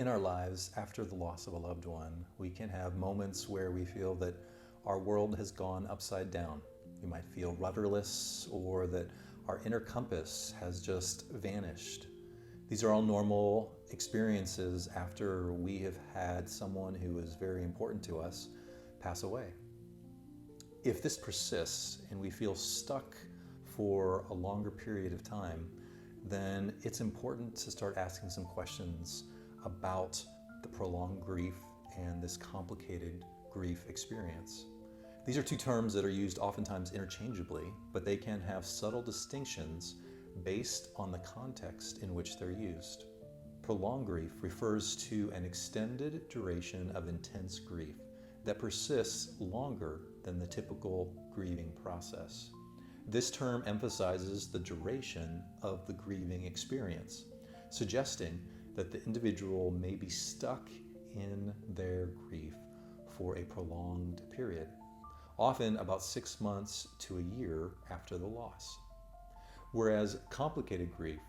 In our lives, after the loss of a loved one, we can have moments where we feel that our world has gone upside down. We might feel rudderless, or that our inner compass has just vanished. These are all normal experiences after we have had someone who is very important to us pass away. If this persists and we feel stuck for a longer period of time, then it's important to start asking some questions about the prolonged grief and this complicated grief experience. These are two terms that are used oftentimes interchangeably, but they can have subtle distinctions based on the context in which they're used. Prolonged grief refers to an extended duration of intense grief that persists longer than the typical grieving process. This term emphasizes the duration of the grieving experience, suggesting that the individual may be stuck in their grief for a prolonged period, often about 6 months to a year after the loss. Whereas complicated grief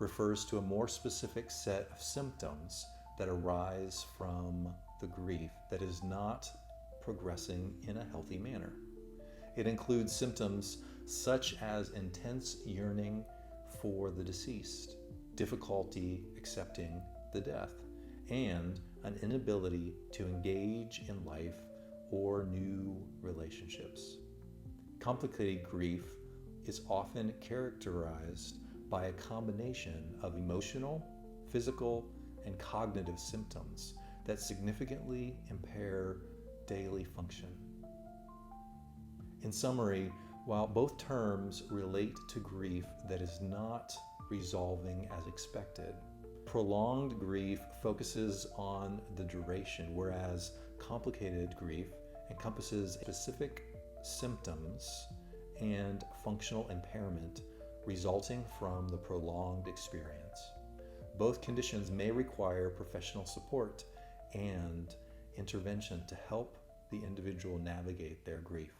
refers to a more specific set of symptoms that arise from the grief that is not progressing in a healthy manner. It includes symptoms such as intense yearning for the deceased, difficulty accepting the death, and an inability to engage in life or new relationships. Complicated grief is often characterized by a combination of emotional, physical, and cognitive symptoms that significantly impair daily function. In summary, while both terms relate to grief that is not resolving as expected, prolonged grief focuses on the duration, whereas complicated grief encompasses specific symptoms and functional impairment resulting from the prolonged experience. Both conditions may require professional support and intervention to help the individual navigate their grief.